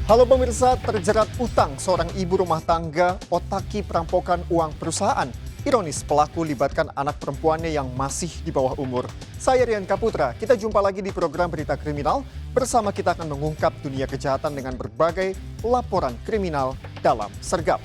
Halo pemirsa, terjerat utang seorang ibu rumah tangga otaki perampokan uang perusahaan. Ironis, pelaku libatkan anak perempuannya yang masih di bawah umur. Saya Rian Kaputra, kita jumpa lagi di program Berita Kriminal. Bersama kita akan mengungkap dunia kejahatan dengan berbagai laporan kriminal dalam Sergap.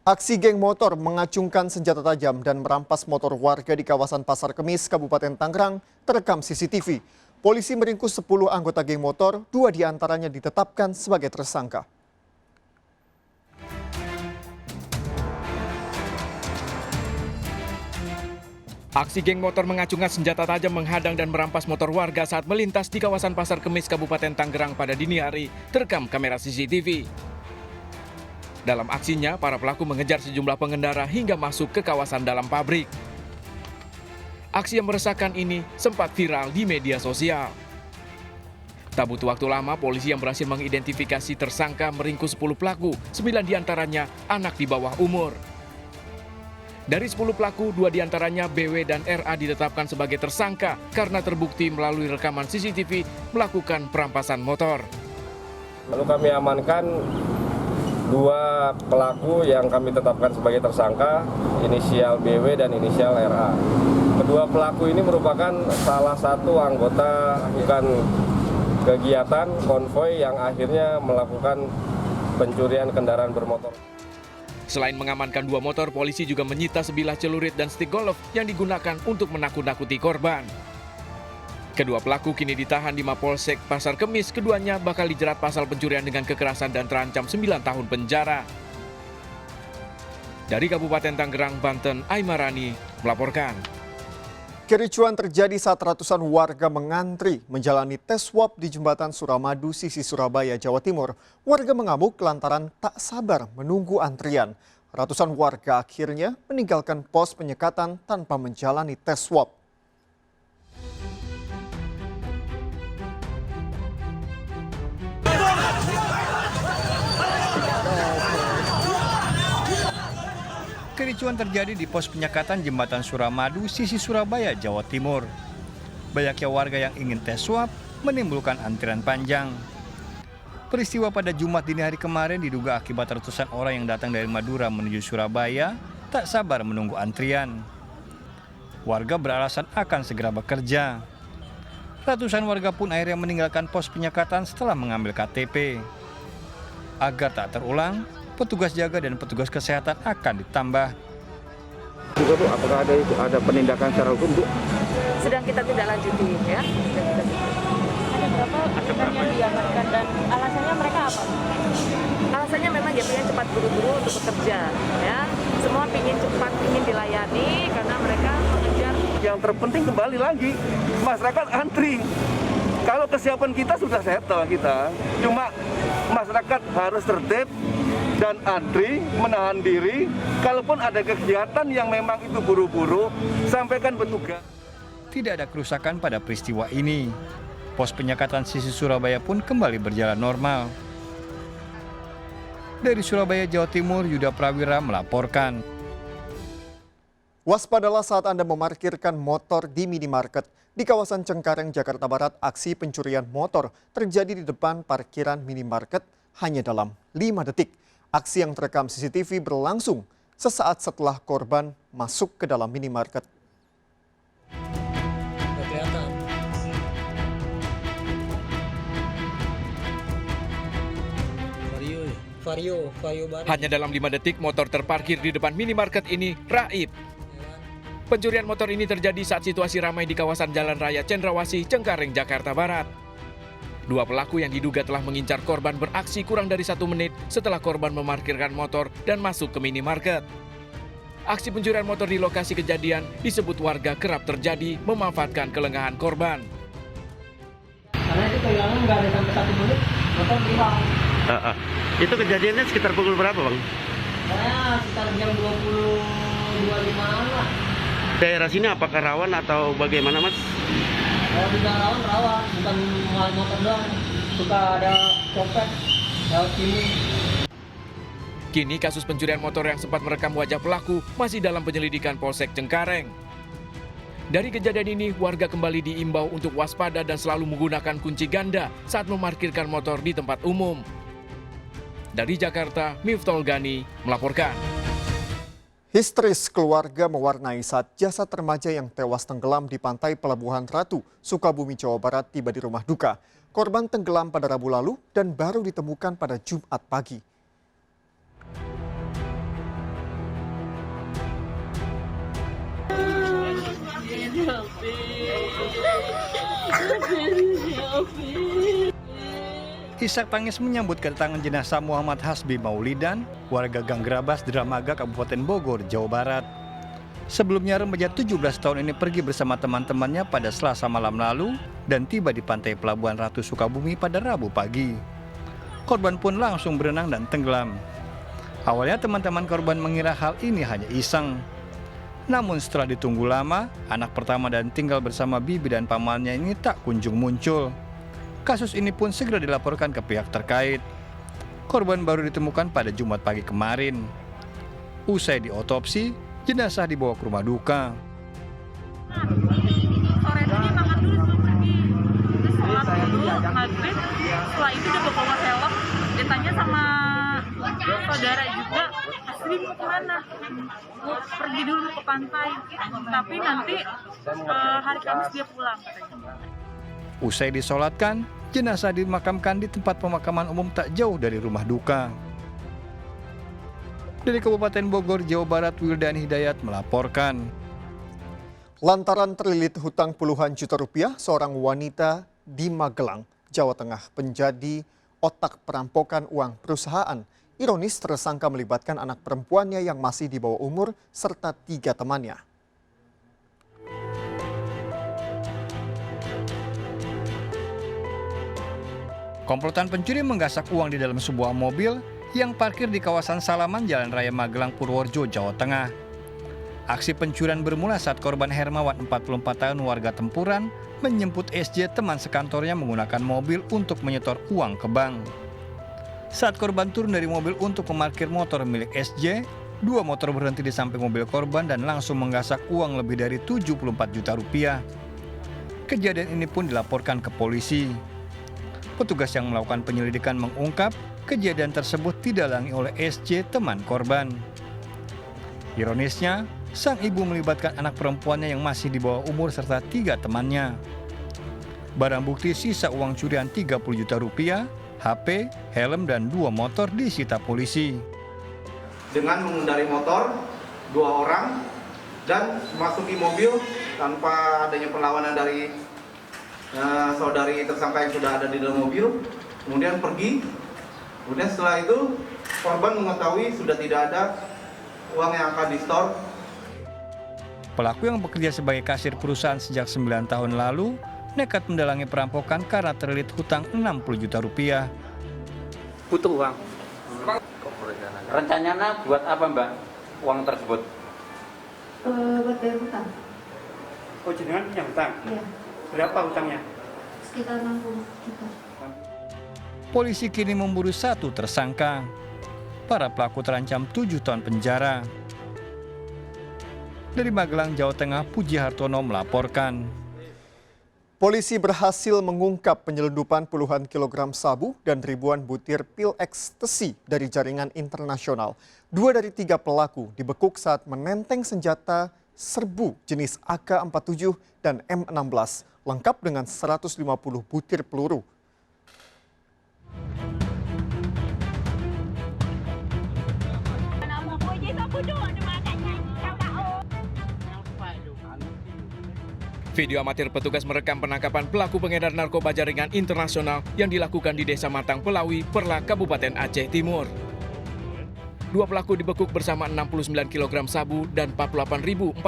Aksi geng motor mengacungkan senjata tajam dan merampas motor warga di kawasan Pasar Kemis, Kabupaten Tangerang, terekam CCTV. Polisi meringkus 10 anggota geng motor, 2 diantaranya ditetapkan sebagai tersangka. Aksi geng motor mengacungkan senjata tajam menghadang dan merampas motor warga saat melintas di kawasan Pasar Kemis, Kabupaten Tangerang pada dini hari, terekam kamera CCTV. Dalam aksinya, para pelaku mengejar sejumlah pengendara hingga masuk ke kawasan dalam pabrik. Aksi yang meresahkan ini sempat viral di media sosial. Tak butuh waktu lama, polisi yang berhasil mengidentifikasi tersangka meringkus 10 pelaku, 9 diantaranya anak di bawah umur. Dari 10 pelaku, 2 diantaranya BW dan RA ditetapkan sebagai tersangka karena terbukti melalui rekaman CCTV melakukan perampasan motor. Lalu kami amankan 2 pelaku yang kami tetapkan sebagai tersangka, inisial BW dan inisial RA. Kedua pelaku ini merupakan salah satu anggota bukan kegiatan konvoi yang akhirnya melakukan pencurian kendaraan bermotor. Selain mengamankan 2 motor, polisi juga menyita sebilah celurit dan stik golf yang digunakan untuk menakut-nakuti korban. Kedua pelaku kini ditahan di Mapolsek Pasar Kemis. Keduanya bakal dijerat pasal pencurian dengan kekerasan dan terancam 9 tahun penjara. Dari Kabupaten Tangerang, Banten, Aimarani melaporkan. Kericuan terjadi saat ratusan warga mengantri menjalani tes swab di jembatan Suramadu, sisi Surabaya, Jawa Timur. Warga mengamuk lantaran tak sabar menunggu antrian. Ratusan warga akhirnya meninggalkan pos penyekatan tanpa menjalani tes swab. Kericuan terjadi di pos penyekatan jembatan Suramadu, sisi Surabaya, Jawa Timur. Banyaknya warga yang ingin tes swab menimbulkan antrian panjang. Peristiwa pada Jumat dini hari kemarin diduga akibat ratusan orang yang datang dari Madura menuju Surabaya tak sabar menunggu antrian. Warga beralasan akan segera bekerja. Ratusan warga pun akhirnya meninggalkan pos penyekatan setelah mengambil KTP. Agar tak terulang, petugas jaga dan petugas kesehatan akan ditambah. Juga Bu, apakah ada penindakan secara hukum Bu? Sedang kita tidak lanjuti ya. Ada berapa yang diamankan dan alasannya mereka apa? Alasannya memang dia pengen cepat buru-buru untuk bekerja ya. Semua ingin cepat, ingin dilayani karena mereka mengejar. Yang terpenting kembali lagi, masyarakat antri. Kalau kesiapan kita sudah settle kita, cuma masyarakat harus tertib dan antri, menahan diri. Kalaupun ada kegiatan yang memang itu buru-buru, sampaikan petugas. Tidak ada kerusakan pada peristiwa ini. Pos penyekatan sisi Surabaya pun kembali berjalan normal. Dari Surabaya, Jawa Timur, Yuda Prawira melaporkan. Waspadalah saat Anda memarkirkan motor di minimarket. Di kawasan Cengkareng, Jakarta Barat, aksi pencurian motor terjadi di depan parkiran minimarket hanya dalam 5 detik. Aksi yang terekam CCTV berlangsung sesaat setelah korban masuk ke dalam minimarket. Vario baru. Hanya dalam 5 detik motor terparkir di depan minimarket ini raib. Pencurian motor ini terjadi saat situasi ramai di kawasan Jalan Raya Cendrawasih, Cengkareng, Jakarta Barat. 2 pelaku yang diduga telah mengincar korban beraksi kurang dari 1 menit setelah korban memarkirkan motor dan masuk ke minimarket. Aksi pencurian motor di lokasi kejadian disebut warga kerap terjadi memanfaatkan kelengahan korban. Karena itu kehilangan nggak ada sampai 1 menit, motor hilang. Itu kejadiannya sekitar pukul berapa Bang? Saya sekitar jam 22.05 lah. Daerah sini apakah rawan atau bagaimana Mas? Kalau di rawan, bukan malah motor doang. Suka ada copet lewat sini. Kini kasus pencurian motor yang sempat merekam wajah pelaku masih dalam penyelidikan Polsek Cengkareng. Dari kejadian ini, warga kembali diimbau untuk waspada dan selalu menggunakan kunci ganda saat memarkirkan motor di tempat umum. Dari Jakarta, Miftol Gani melaporkan. Histeris keluarga mewarnai saat jasad remaja yang tewas tenggelam di pantai Pelabuhan Ratu, Sukabumi, Jawa Barat tiba di rumah duka. Korban tenggelam pada Rabu lalu dan baru ditemukan pada Jumat pagi. Isak tangis menyambut kedatangan jenazah Muhammad Hasbi Maulidan, warga Gang Grabas, Dramaga, Kabupaten Bogor, Jawa Barat. Sebelumnya remaja 17 tahun ini pergi bersama teman-temannya pada Selasa malam lalu dan tiba di pantai Pelabuhan Ratu Sukabumi pada Rabu pagi. Korban pun langsung berenang dan tenggelam. Awalnya teman-teman korban mengira hal ini hanya iseng. Namun setelah ditunggu lama, anak pertama dan tinggal bersama bibi dan pamannya ini tak kunjung muncul. Kasus ini pun segera dilaporkan ke pihak terkait. Korban baru ditemukan pada Jumat pagi kemarin. Usai diotopsi, jenazah dibawa ke rumah duka. Sore itu dia makan dulu sebelum pergi. Terus sholat dulu, maghrib. Setelah itu dia bawa helm. Dia tanya sama saudara juga, Asri mau kemana? Mau pergi dulu ke pantai. Tapi nanti hari Kamis dia pulang. Usai disolatkan, jenazah dimakamkan di tempat pemakaman umum tak jauh dari rumah duka. Dari Kabupaten Bogor, Jawa Barat, Wildan Hidayat melaporkan. Lantaran terlilit hutang puluhan juta rupiah, seorang wanita di Magelang, Jawa Tengah menjadi otak perampokan uang perusahaan. Ironis, tersangka melibatkan anak perempuannya yang masih di bawah umur serta 3 temannya. Komplotan pencuri menggasak uang di dalam sebuah mobil yang parkir di kawasan Salaman, Jalan Raya Magelang, Purworejo, Jawa Tengah. Aksi pencurian bermula saat korban Hermawan, 44 tahun, warga Tempuran, menjemput SJ, teman sekantornya, menggunakan mobil untuk menyetor uang ke bank. Saat korban turun dari mobil untuk memarkir motor milik SJ, 2 motor berhenti di samping mobil korban dan langsung menggasak uang lebih dari 74 juta rupiah. Kejadian ini pun dilaporkan ke polisi. Petugas yang melakukan penyelidikan mengungkap kejadian tersebut didalangi oleh SJ, teman korban. Ironisnya, sang ibu melibatkan anak perempuannya yang masih di bawah umur serta 3 temannya. Barang bukti sisa uang curian 30 juta rupiah, HP, helm, dan 2 motor disita polisi. Dengan mengendarai motor 2 orang dan memasuki mobil tanpa adanya perlawanan dari saudari tersangka yang sudah ada di dalam mobil, kemudian pergi. Kemudian setelah itu korban mengetahui sudah tidak ada uang yang akan di-store. Pelaku yang bekerja sebagai kasir perusahaan sejak 9 tahun lalu nekat mendalangi perampokan karena terlilit hutang 60 juta rupiah. Butuh uang. Rencananya buat apa, Mbak, uang tersebut? Buat bayar hutang. Oh, jenengan punya hutang? Iya. Berapa hutangnya? Sekitar 60 juta. Polisi kini memburu 1 tersangka. Para pelaku terancam 7 tahun penjara. Dari Magelang, Jawa Tengah, Puji Hartono melaporkan. Polisi berhasil mengungkap penyelundupan puluhan kilogram sabu dan ribuan butir pil ekstasi dari jaringan internasional. 2 dari 3 pelaku dibekuk saat menenteng senjata serbu jenis AK-47 dan M16, lengkap dengan 150 butir peluru. Video amatir petugas merekam penangkapan pelaku pengedar narkoba jaringan internasional yang dilakukan di Desa Matang Pelawi, Perlak, Kabupaten Aceh Timur. 2 pelaku dibekuk bersama 69 kg sabu dan 48.418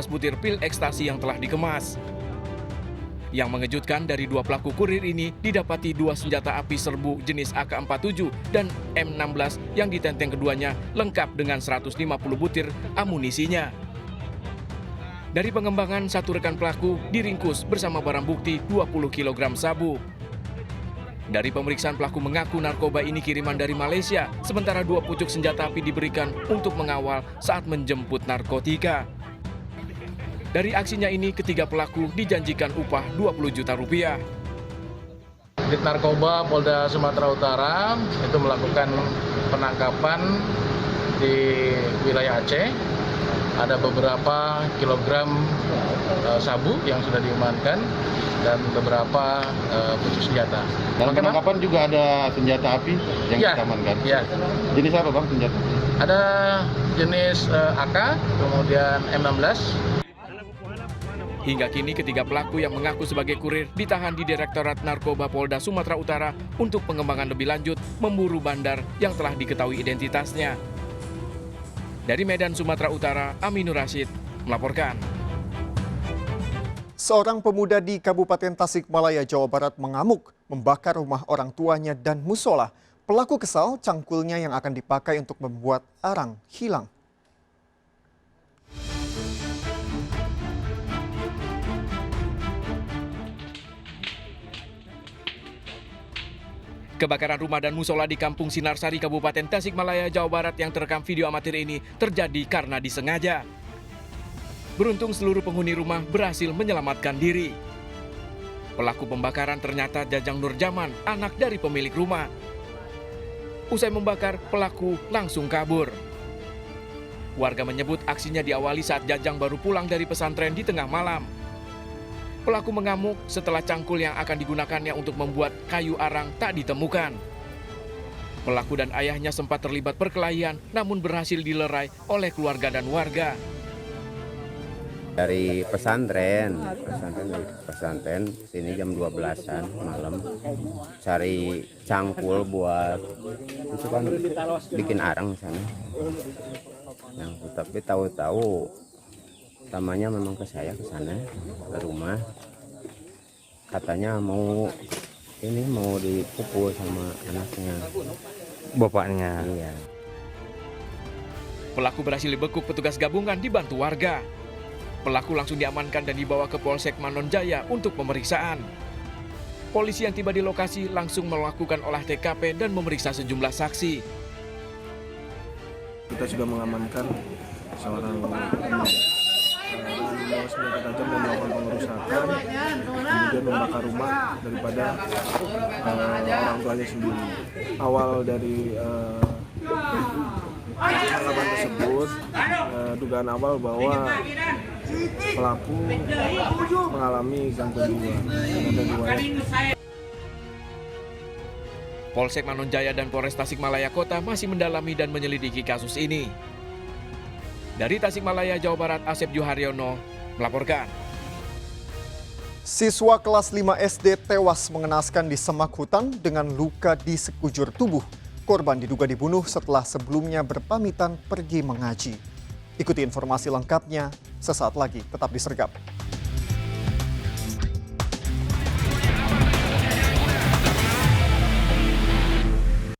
butir pil ekstasi yang telah dikemas. Yang mengejutkan, dari 2 pelaku kurir ini didapati 2 senjata api serbu jenis AK-47 dan M16 yang ditenteng keduanya lengkap dengan 150 butir amunisinya. Dari pengembangan, satu rekan pelaku diringkus bersama barang bukti 20 kg sabu. Dari pemeriksaan, pelaku mengaku narkoba ini kiriman dari Malaysia, sementara 2 pucuk senjata api diberikan untuk mengawal saat menjemput narkotika. Dari aksinya ini, ketiga pelaku dijanjikan upah 20 juta rupiah. Dit Narkoba Polda Sumatera Utara itu melakukan penangkapan di wilayah Aceh. Ada beberapa kilogram sabu yang sudah diamankan dan beberapa pucuk senjata. Dalam penangkapan juga ada senjata api yang kita amankan. Iya. Jenis apa bang senjata? Ada jenis AK, kemudian M16. Hingga kini ketiga pelaku yang mengaku sebagai kurir ditahan di Direktorat Narkoba Polda Sumatera Utara untuk pengembangan lebih lanjut memburu bandar yang telah diketahui identitasnya. Dari Medan, Sumatera Utara, Aminur Rashid melaporkan. Seorang pemuda di Kabupaten Tasikmalaya, Jawa Barat mengamuk, membakar rumah orang tuanya dan musola. Pelaku kesal cangkulnya yang akan dipakai untuk membuat arang hilang. Kebakaran rumah dan musola di Kampung Sinarsari, Kabupaten Tasikmalaya, Jawa Barat yang terekam video amatir ini terjadi karena disengaja. Beruntung seluruh penghuni rumah berhasil menyelamatkan diri. Pelaku pembakaran ternyata Jajang Nurjaman, anak dari pemilik rumah. Usai membakar, pelaku langsung kabur. Warga menyebut aksinya diawali saat Jajang baru pulang dari pesantren di tengah malam. Pelaku mengamuk setelah cangkul yang akan digunakannya untuk membuat kayu arang tak ditemukan. Pelaku dan ayahnya sempat terlibat perkelahian, namun berhasil dilerai oleh keluarga dan warga. Dari pesantren sini jam 12-an malam cari cangkul buat itu kan bikin arang sana. Nah, tapi tahu-tahu tamanya memang ke saya ke sana ke rumah, katanya mau dipukul sama anaknya, Bapaknya. iya. Pelaku berhasil dibekuk petugas gabungan dibantu warga. Pelaku langsung diamankan dan dibawa ke Polsek Manon Jaya untuk pemeriksaan. Polisi yang tiba di lokasi langsung melakukan olah TKP dan memeriksa sejumlah saksi. Kita sudah mengamankan seorang pemuda membawa senjata tajam dan melakukan pengerusakan, kemudian membakar rumah daripada orang tuanya sendiri. Awal dari penangkapan tersebut, dugaan awal bahwa pelaku mengalami gangguan jiwa. Polsek Manon Jaya dan Polres Tasikmalaya Kota masih mendalami dan menyelidiki kasus ini. Dari Tasikmalaya, Jawa Barat, Asep Juharyono melaporkan. Siswa kelas 5 SD tewas mengenaskan di semak hutan dengan luka di sekujur tubuh. Korban diduga dibunuh setelah sebelumnya berpamitan pergi mengaji. Ikuti informasi lengkapnya sesaat lagi, tetap di Sergap.